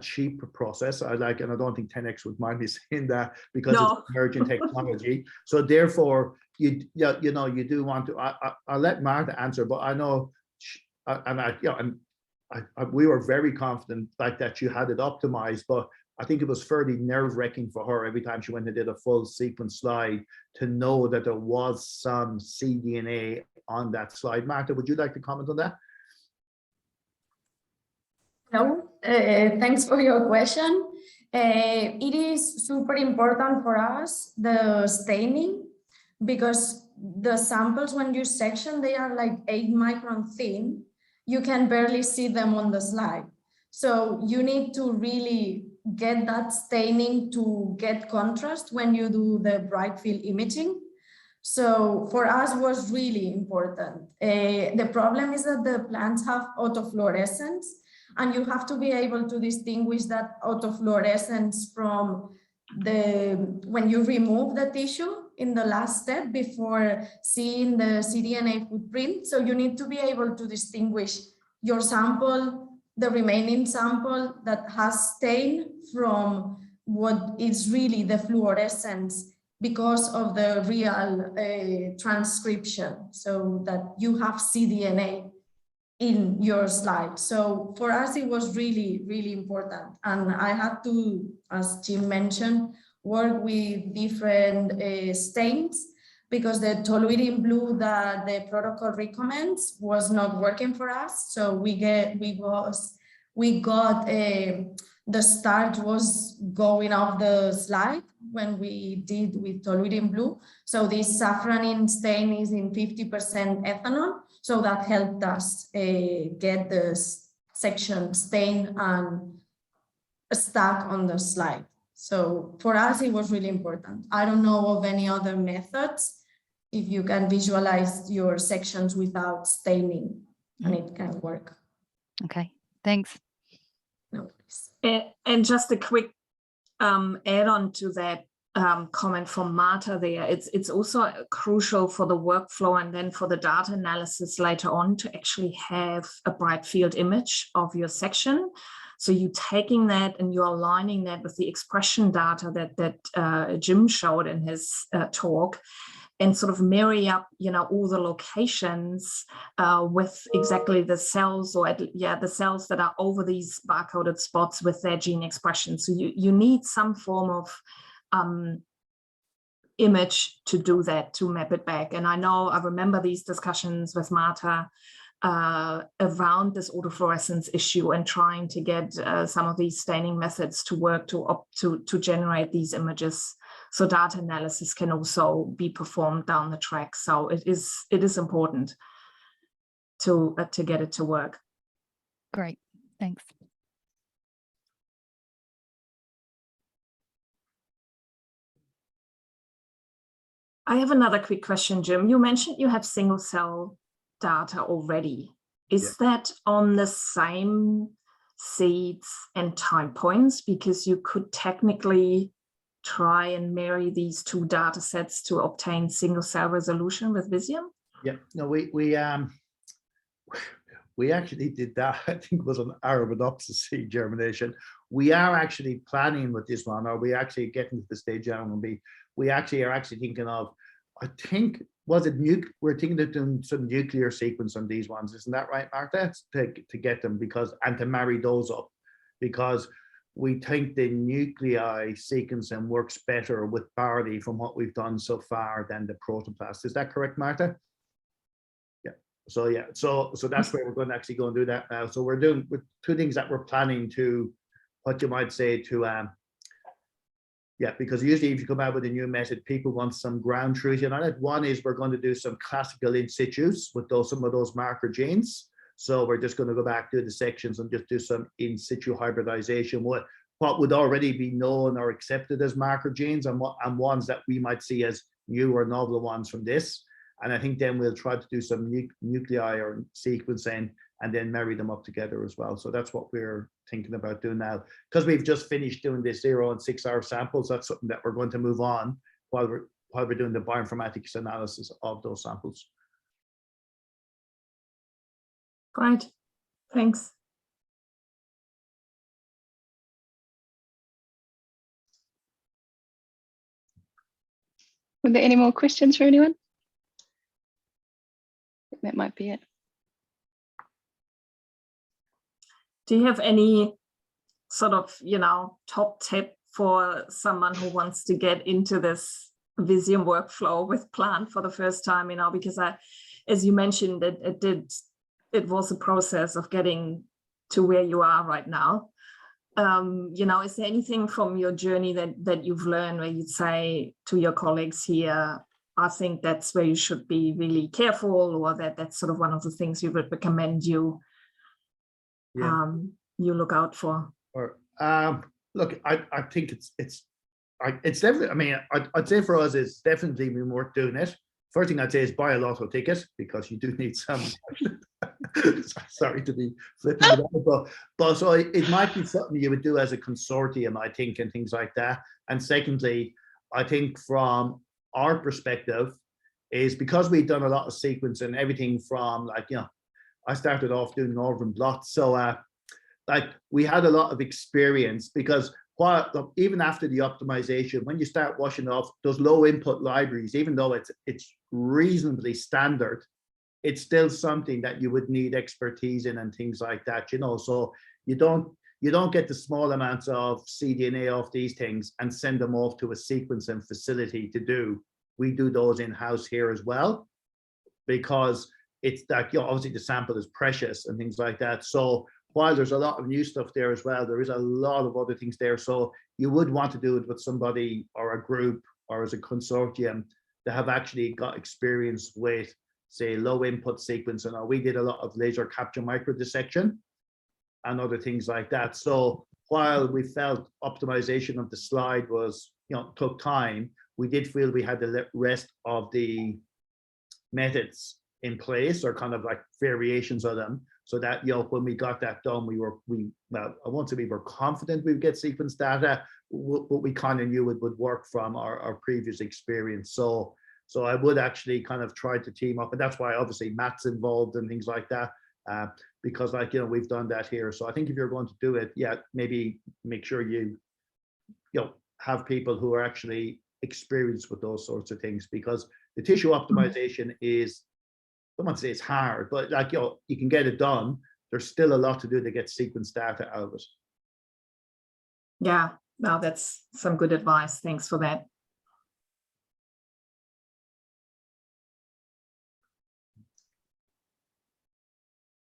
Speaker 3: cheap process. And I don't think 10x would mind me saying that, because it's emerging technology. So therefore, you do want to. I'll let Martha answer, but I know, we were very confident like that you had it optimized, but I think it was fairly nerve-wracking for her every time she went and did a full sequence slide to know that there was some cDNA on that slide. Martha, would you like to comment on that?
Speaker 6: No, thanks for your question. It is super important for us, the staining, because the samples, when you section, they are like 8 micron thin. You can barely see them on the slide. So you need to really get that staining to get contrast when you do the bright field imaging. So for us, it was really important. The problem is that the plants have autofluorescence, and you have to be able to distinguish that autofluorescence from when you remove the tissue in the last step before seeing the cDNA footprint. So you need to be able to distinguish your sample, the remaining sample that has stain, from what is really the fluorescence because of the real transcription, so that you have cDNA in your slide. So for us, it was really, really important. And I had to, as Jim mentioned, work with different stains, because the toluidine blue that the protocol recommends was not working for us. So we got the start was going off the slide when we did with toluidine blue. So this safranin stain is in 50% ethanol. So that helped us get the section stain and stuck on the slide. So for us, it was really important. I don't know of any other methods if you can visualize your sections without staining, and it can work.
Speaker 5: Okay, thanks.
Speaker 6: No, please.
Speaker 2: And just a quick add-on to that comment from Martha there. It's also crucial for the workflow and then for the data analysis later on to actually have a bright field image of your section. So you're taking that and you're aligning that with the expression data that Jim showed in his talk. and sort of marry up, all the locations with exactly the cells, or the cells that are over these barcoded spots with their gene expression. So you need some form of image to do that, to map it back. And I remember these discussions with Marta around this autofluorescence issue and trying to get some of these staining methods to work to generate these images, so data analysis can also be performed down the track. So it is important to get it to work.
Speaker 5: Great, thanks.
Speaker 2: I have another quick question, Jim. You mentioned you have single cell data already. Is that on the same seeds and time points? Because you could technically try and marry these two data sets to obtain single cell resolution with Visium?
Speaker 3: Yeah, no, we actually did that. I think it was an Arabidopsis seed germination. We are actually planning with this one, or we actually getting to the stage now, and we actually are thinking of, I think, was it we're thinking of doing some nuclear sequence on these ones, isn't that right, Martha? To get them, and to marry those up, because we think the nuclei sequencing works better with Barley from what we've done so far than the protoplast. Is that correct, Martha? Yeah. So yeah, so that's where we're going to actually go and do that now. So we're doing two things that we're planning to, what you might say, to because usually if you come out with a new method, people want some ground truthing on it. One is we're going to do some classical in situs with some of those marker genes. So we're just going to go back to the sections and just do some in situ hybridization with what would already be known or accepted as marker genes, and ones that we might see as new or novel ones from this. And I think then we'll try to do some nuclei or sequencing and then marry them up together as well. So that's what we're thinking about doing now. Because we've just finished doing the 0 and 6 hour samples, that's something that we're going to move on while we're doing the bioinformatics analysis of those samples.
Speaker 2: Great, thanks.
Speaker 1: Were there any more questions for anyone? That might be it.
Speaker 2: Do you have any sort of, top tip for someone who wants to get into this Visium workflow with plant for the first time? Because as you mentioned, it was a process of getting to where you are right now. Is there anything from your journey that you've learned where you'd say to your colleagues here, I think that's where you should be really careful, or that's sort of one of the things you would recommend you look out for?
Speaker 3: Or look, I think it's definitely, I mean, I'd say for us it's definitely been worth doing it. First thing I'd say is buy a lotto ticket, because you do need some. Sorry to be flipping it out, but so it might be something you would do as a consortium, I think, and things like that. And secondly, I think from our perspective is because we've done a lot of sequencing, everything from I started off doing northern blots, so we had a lot of experience, because even after the optimization, when you start washing off those low input libraries, even though it's reasonably standard, it's still something that you would need expertise in and things like that, so you don't get the small amounts of cDNA off these things and send them off to a sequencing facility to do. We do those in-house here as well, because it's that obviously the sample is precious and things like that. So while there's a lot of new stuff there as well, there is a lot of other things there. So you would want to do it with somebody or a group or as a consortium that have actually got experience with, say, low input sequencing, or we did a lot of laser capture microdissection and other things like that. So while we felt optimization of the slide was, took time, we did feel we had the rest of the methods in place, or kind of like variations of them, so that when we got that done, I won't say we were confident we'd get sequence data, but we kind of knew it would work from our previous experience. So I would actually kind of try to team up, and that's why obviously Matt's involved and things like that, because we've done that here. So I think if you're going to do it, maybe make sure you have people who are actually experienced with those sorts of things, because The tissue optimization is, I don't want to say it's hard, but like, you know, you can get it done. There's still a lot to do to get sequence data out of it.
Speaker 2: Yeah, no, that's some good advice. Thanks for that.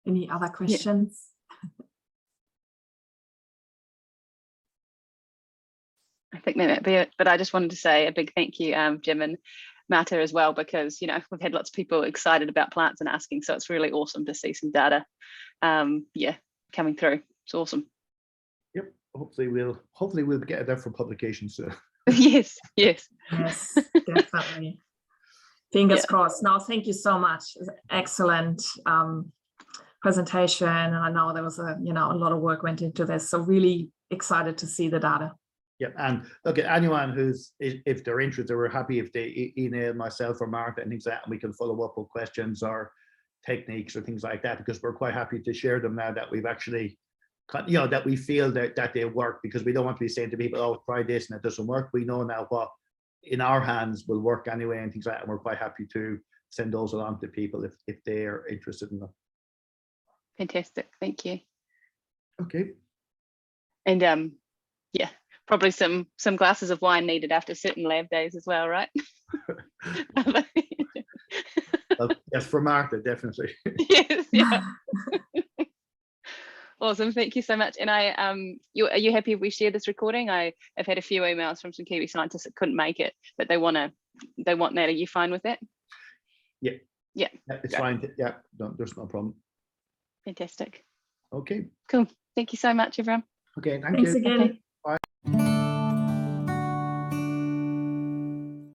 Speaker 2: Any other questions?
Speaker 1: I think that might be it, but I just wanted to say a big thank you, Jim and Marta as well, because, you know, we've had lots of people excited about plants and asking, so it's really awesome to see some data, yeah, coming through. It's awesome.
Speaker 3: Yep. Hopefully we'll get it there for publication soon.
Speaker 1: Yes, yes.
Speaker 2: Yes, definitely. Fingers crossed. No, thank you so much. Excellent presentation. And I know there was a lot of work went into this. So really excited to see the data.
Speaker 3: Yeah, and look, at anyone who's, if they're interested, we're happy if they email myself or Martha and things like that, and we can follow up with questions or techniques or things like that, because we're quite happy to share them now that we've actually, you know, that we feel that they work, because we don't want to be saying to people, oh, try this and it doesn't work. We know now what in our hands will work anyway and things like that, and we're quite happy to send those along to people if they are interested in them.
Speaker 1: Fantastic, thank you.
Speaker 3: Okay.
Speaker 1: And yeah, probably some glasses of wine needed after certain lab days as well, right?
Speaker 3: Yes, for Martha, definitely.
Speaker 1: Yes, yeah. Awesome, thank you so much. And are you happy if we share this recording? I've had a few emails from some Kiwi scientists that couldn't make it, but they want that. Are you fine with that?
Speaker 3: Yeah.
Speaker 1: Yeah.
Speaker 3: It's fine. Yeah, no, there's no problem.
Speaker 1: Fantastic.
Speaker 3: Okay.
Speaker 1: Cool. Thank you so much, everyone.
Speaker 3: Okay,
Speaker 2: Thanks again.
Speaker 1: Okay.